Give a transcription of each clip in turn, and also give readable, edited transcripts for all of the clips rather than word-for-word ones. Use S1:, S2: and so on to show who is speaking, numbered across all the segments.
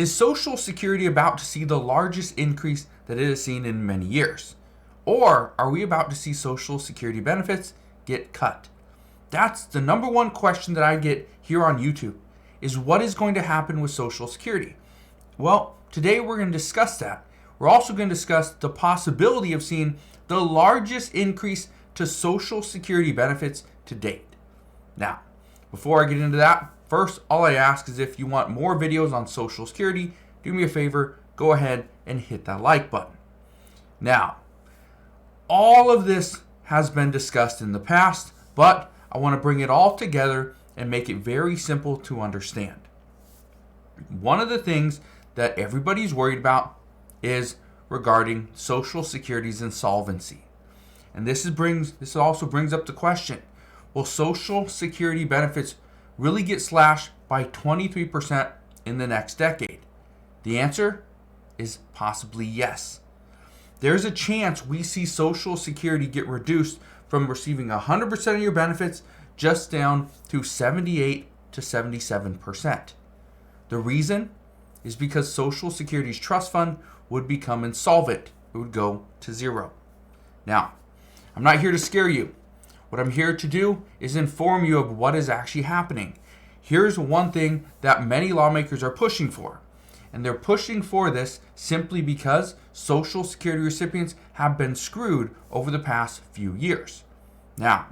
S1: Is Social Security about to see the largest increase that it has seen in many years? Or are we about to see Social Security benefits get cut? That's the number one question that I get here on YouTube, is what is going to happen with Social Security? Well, today we're going to discuss that. We're also going to discuss the possibility of seeing the largest increase to Social Security benefits to date. Now, before I get into that, first, all I ask is if you want more videos on Social Security, do me a favor, go ahead and hit that like button. Now, all of this has been discussed in the past, but I want to bring it all together and make it very simple to understand. One of the things that everybody's worried about is regarding Social Security's insolvency. And this also brings up the question, will Social Security benefits really get slashed by 23% in the next decade? The answer is possibly yes. There's a chance we see Social Security get reduced from receiving 100% of your benefits just down to 78 to 77%. The reason is because Social Security's trust fund would become insolvent. It would go to zero. Now, I'm not here to scare you. What I'm here to do is inform you of what is actually happening. Here's one thing that many lawmakers are pushing for. And they're pushing for this simply because Social Security recipients have been screwed over the past few years. Now,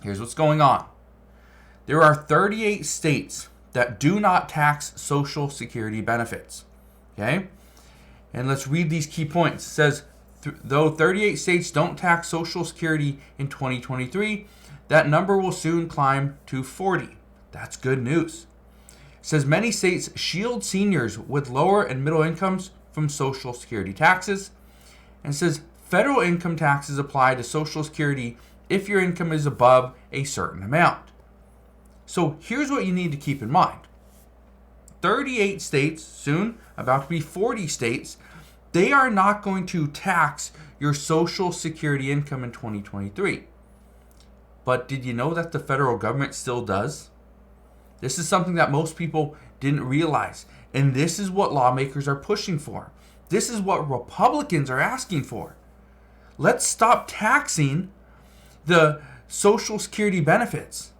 S1: here's what's going on. There are 38 states that do not tax Social Security benefits. Okay? And let's read these key points. It says, though 38 states don't tax Social Security in 2023, that number will soon climb to 40. That's good news. It says many states shield seniors with lower and middle incomes from Social Security taxes. And it says federal income taxes apply to Social Security if your income is above a certain amount. So here's what you need to keep in mind. 38 states, soon about to be 40 states, they are not going to tax your Social Security income in 2023. But did you know that the federal government still does? This is something that most people didn't realize. And this is what lawmakers are pushing for. This is what Republicans are asking for. Let's stop taxing the Social Security benefits.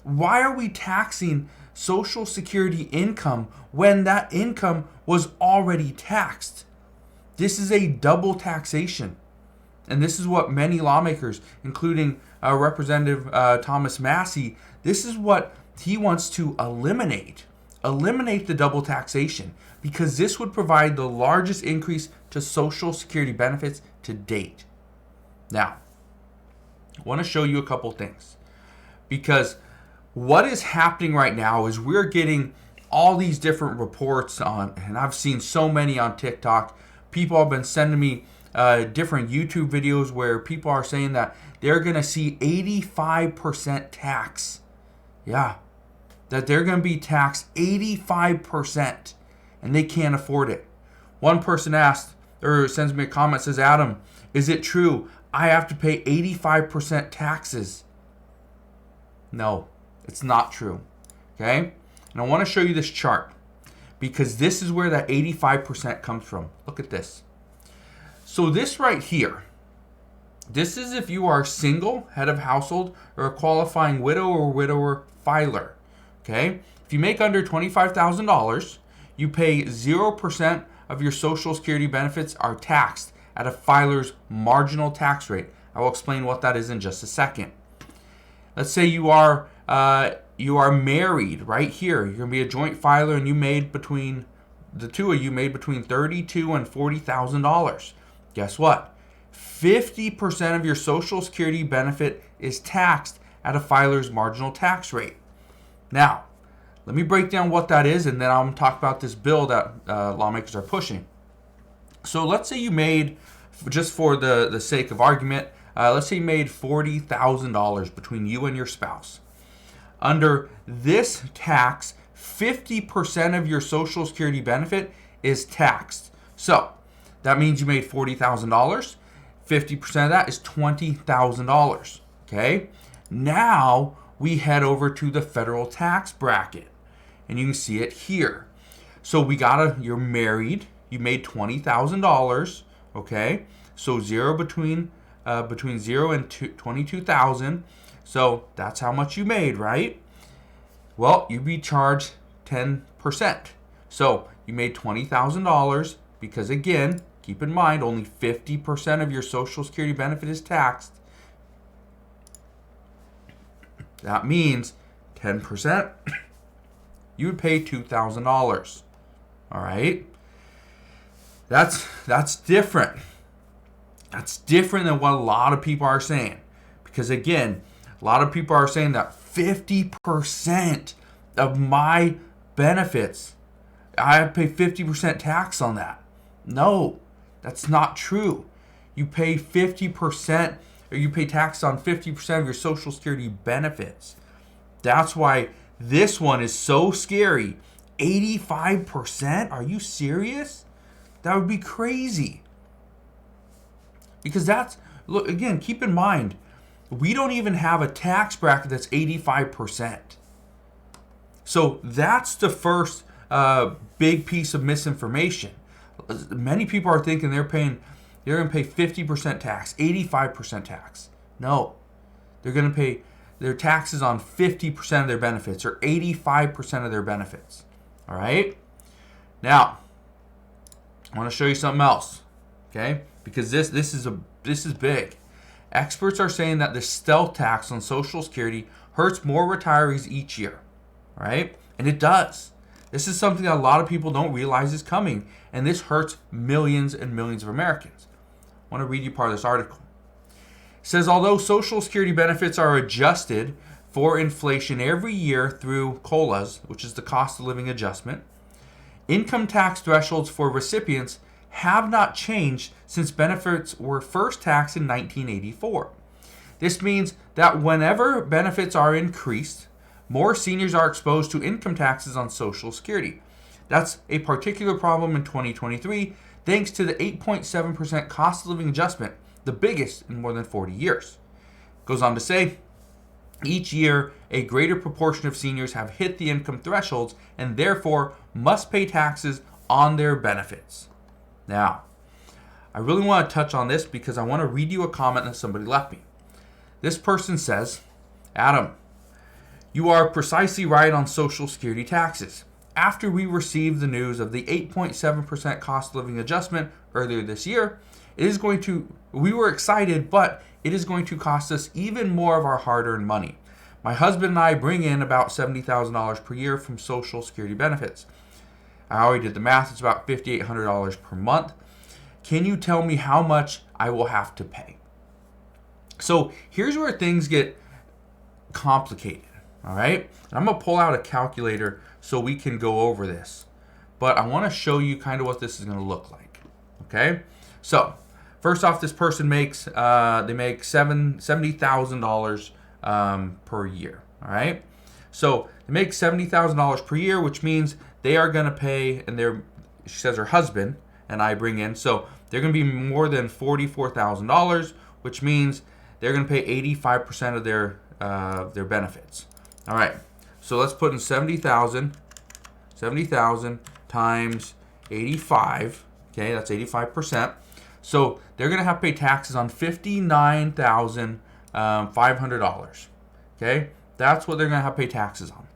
S1: Why are we taxing Social Security income when that income was already taxed? This is a double taxation. And this is what many lawmakers, including Representative Thomas Massey, this is what he wants to eliminate the double taxation, because this would provide the largest increase to Social Security benefits to date. Now, I want to show you a couple things, because what is happening right now is we're getting all these different reports on, and I've seen so many on TikTok. People have been sending me different YouTube videos where people are saying that they're going to see 85% tax. Yeah, that they're going to be taxed 85% and they can't afford it. One person asked, or sends me a comment, says, Adam, is it true I have to pay 85% taxes? No, it's not true. Okay? And I want to show you this chart, because this is where that 85% comes from. Look at this. So this right here, this is if you are single, head of household, or a qualifying widow or widower filer. Okay? If you make under $25,000, you pay 0% of your Social Security benefits are taxed at a filer's marginal tax rate. I will explain what that is in just a second. Let's say you are married right here. You're going to be a joint filer, and you made between the two of you made between $32,000 and $40,000. Guess what? 50% of your Social Security benefit is taxed at a filer's marginal tax rate. Now, let me break down what that is, and then I'm going to talk about this bill that lawmakers are pushing. So let's say you made, just for the sake of argument, let's say you made $40,000 between you and your spouse. Under this tax, 50% of your Social Security benefit is taxed. So that means you made $40,000. 50% of that is $20,000. Okay? Now we head over to the federal tax bracket, and you can see it here. So you're married, you made $20,000, okay? So between 0 and 22,000. So that's how much you made, right? Well, you'd be charged 10%. So you made $20,000 because, again, keep in mind, only 50% of your Social Security benefit is taxed. That means 10%, you would pay $2,000. All right? That's different. That's different than what a lot of people are saying. Because, again, a lot of people are saying that 50% of my benefits, I have to pay 50% tax on that. No, that's not true. You pay 50%, or you pay tax on 50% of your Social Security benefits. That's why this one is so scary. 85%? Are you serious? That would be crazy. Because look, again, keep in mind, we don't even have a tax bracket that's 85%. So that's the first big piece of misinformation. Many people are thinking they're going to pay 50% tax, 85% tax. No, they're going to pay their taxes on 50% of their benefits or 85% of their benefits. All right? Now, I want to show you something else, okay? Because this is big. Experts are saying that the stealth tax on Social Security hurts more retirees each year, right? And it does. This is something that a lot of people don't realize is coming, and this hurts millions and millions of Americans. I want to read you part of this article. It says, although Social Security benefits are adjusted for inflation every year through COLAs, which is the cost of living adjustment, income tax thresholds for recipients have not changed since benefits were first taxed in 1984. This means that whenever benefits are increased, more seniors are exposed to income taxes on Social Security. That's a particular problem in 2023, thanks to the 8.7% cost of living adjustment, the biggest in more than 40 years. Goes on to say, each year, a greater proportion of seniors have hit the income thresholds and therefore must pay taxes on their benefits. Now, I really want to touch on this because I want to read you a comment that somebody left me. This person says, Adam, you are precisely right on Social Security taxes. After we received the news of the 8.7% cost of living adjustment earlier this year, we were excited, but it is going to cost us even more of our hard-earned money. My husband and I bring in about $70,000 per year from Social Security benefits. I already did the math. It's about $5,800 per month. Can you tell me how much I will have to pay? So here's where things get complicated, all right? And I'm going to pull out a calculator so we can go over this. But I want to show you kind of what this is going to look like, okay? So first off, this person makes $70,000 per year, all right? So they make $70,000 per year, which means they are going to pay, and she says her husband and I bring in, so they're going to be more than $44,000, which means they're going to pay 85% of their benefits. All right, so let's put in 70,000 times 85. Okay, that's 85%. So they're going to have to pay taxes on $59,500. Okay, that's what they're going to have to pay taxes on.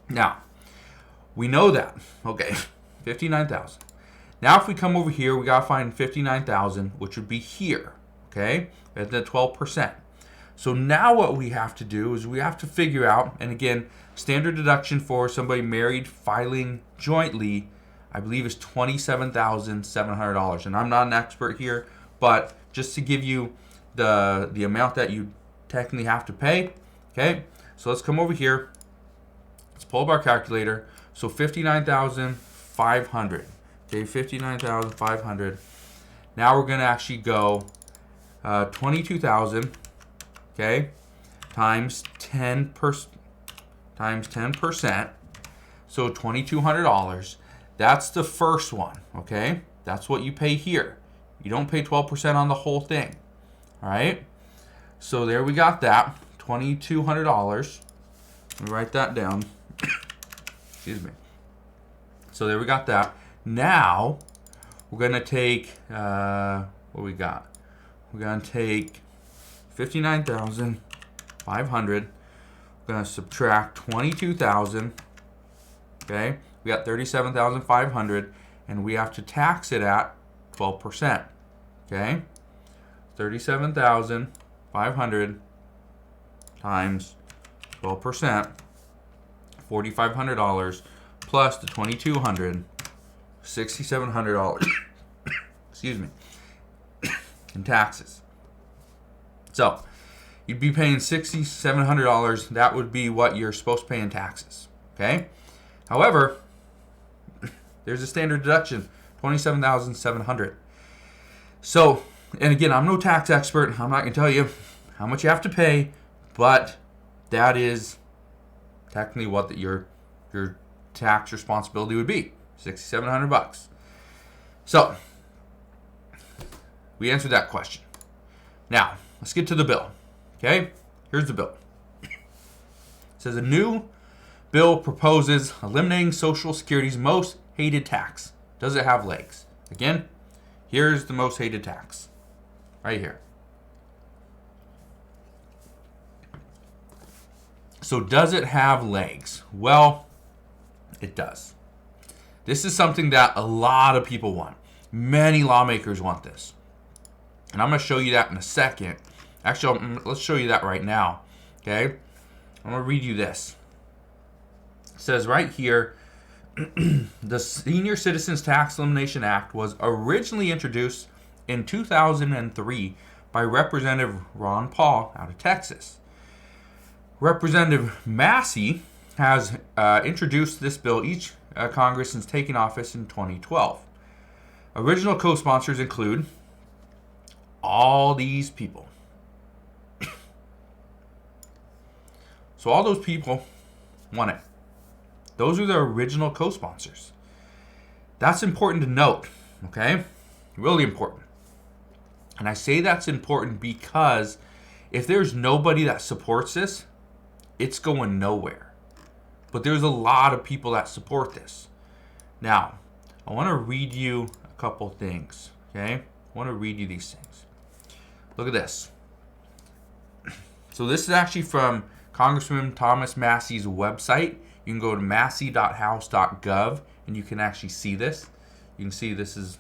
S1: Now, we know that. Okay, 59,000. Now, if we come over here, we got to find 59,000, which would be here. Okay, at the 12%. So now what we have to do is we have to figure out, and again, standard deduction for somebody married filing jointly, I believe is $27,700. And I'm not an expert here, but just to give you the amount that you technically have to pay. Okay, so let's come over here. Let's pull up our calculator. So 59,500. Okay, 59,500. Now we're going to actually go 22,000. Okay, times 10%. So $2,200. That's the first one. Okay, that's what you pay here. You don't pay 12% on the whole thing. All right. So there we got that $2,200. Let me write that down. Excuse me. So there we got that. Now we're going to take, what we got? We're going to take 59,500. We're going to subtract 22,000. Okay, we got 37,500, and we have to tax it at 12%. Okay, 37,500 times 12%, $4,500 plus the 2,200, $6,700. Excuse me, in taxes. So you'd be paying $6,700. That would be what you're supposed to pay in taxes. Okay. However, there's a standard deduction, $27,700. So, and again, I'm no tax expert. I'm not going to tell you how much you have to pay, but that is technically what your tax responsibility would be, $6,700. So, we answered that question. Now, let's get to the bill. Okay, here's the bill. It says a new bill proposes eliminating Social Security's most hated tax. Does it have legs? Again, here's the most hated tax. Right here. So does it have legs? Well, it does. This is something that a lot of people want. Many lawmakers want this. And I'm going to show you that in a second. Actually, let's show you that right now. Okay? I'm going to read you this. It says right here, the Senior Citizens Tax Elimination Act was originally introduced in 2003 by Representative Ron Paul out of Texas. Representative Massey has introduced this bill each Congress since taking office in 2012. Original co-sponsors include all these people. So all those people want it. Those are the original co-sponsors. That's important to note, okay? Really important. And I say that's important because if there's nobody that supports this, it's going nowhere. But there's a lot of people that support this. Now, I want to read you a couple things, okay? I want to read you these things. Look at this. So this is actually from Congressman Thomas Massey's website. You can go to massey.house.gov and you can actually see this. You can see this is,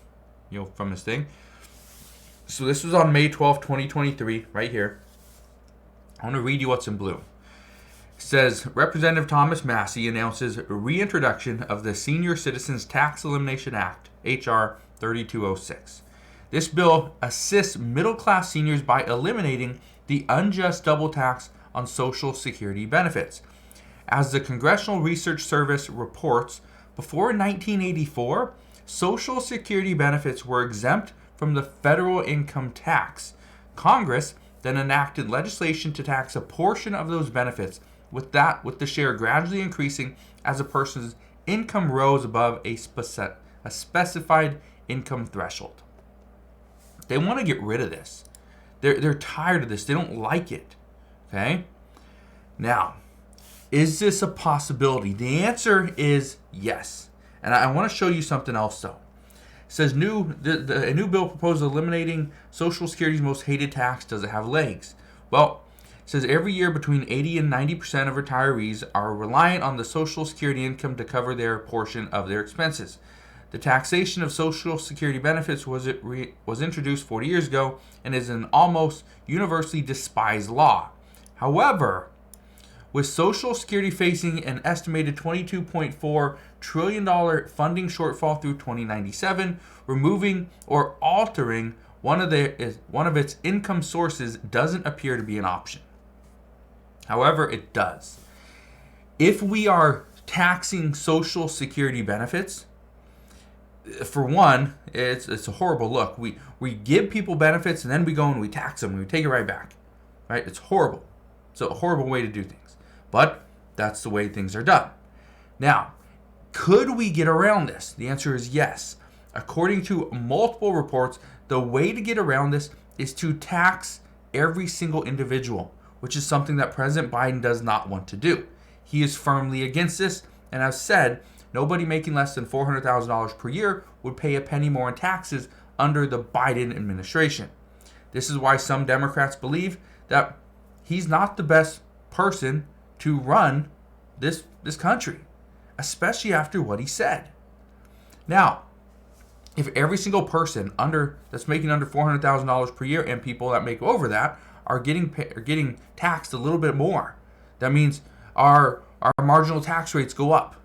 S1: from this thing. So this was on May 12, 2023, right here. I want to read you what's in blue. It says, Representative Thomas Massey announces reintroduction of the Senior Citizens Tax Elimination Act, H.R. 3206. This bill assists middle-class seniors by eliminating the unjust double tax on Social Security benefits. As the Congressional Research Service reports, before 1984, Social Security benefits were exempt from the federal income tax. Congress then enacted legislation to tax a portion of those benefits, with the share gradually increasing as a person's income rose above a specified income threshold. They want to get rid of this. They're tired of this. They don't like it. Okay? Now, is this a possibility? The answer is yes. And I want to show you something else though. It says a new bill proposes eliminating Social Security's most hated tax. Does it have legs? Well, it says every year between 80 and 90% of retirees are reliant on the Social Security income to cover their portion of their expenses. The taxation of Social Security benefits was introduced 40 years ago and is an almost universally despised law. However, with Social Security facing an estimated $22.4 trillion funding shortfall through 2097, removing or altering one of its income sources doesn't appear to be an option. However, it does. If we are taxing Social Security benefits, for one, it's a horrible look. We give people benefits and then we go and we tax them and we take it right back. Right? It's horrible. It's a horrible way to do things. But that's the way things are done. Now, could we get around this? The answer is yes. According to multiple reports, the way to get around this is to tax every single individual, which is something that President Biden does not want to do. He is firmly against this and has said nobody making less than $400,000 per year would pay a penny more in taxes under the Biden administration. This is why some Democrats believe that he's not the best person to run this country, especially after what he said. Now, if every single person that's making under $400,000 per year and people that make over that are getting taxed a little bit more, that means our marginal tax rates go up,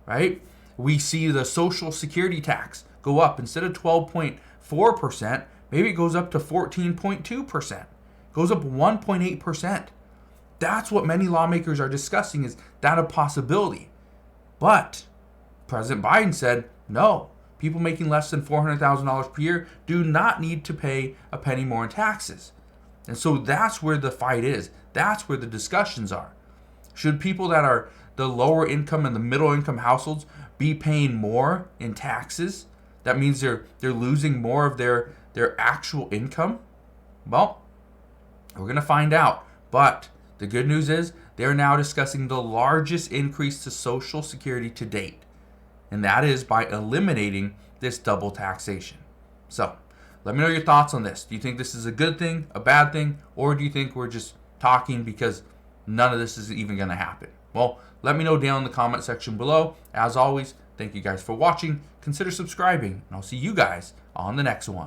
S1: right? We see the Social Security tax go up. Instead of 12.4%, maybe it goes up to 14.2%. Goes up 1.8%. That's what many lawmakers are discussing. Is that a possibility? But President Biden said, no, people making less than $400,000 per year do not need to pay a penny more in taxes. And so that's where the fight is. That's where the discussions are. Should people that are the lower income and the middle income households be paying more in taxes? That means they're losing more of their actual income? Well, we're going to find out. But the good news is they're now discussing the largest increase to Social Security to date. And that is by eliminating this double taxation. So, let me know your thoughts on this. Do you think this is a good thing, a bad thing, or do you think we're just talking because none of this is even going to happen? Well, let me know down in the comment section below. As always, thank you guys for watching. Consider subscribing, and I'll see you guys on the next one.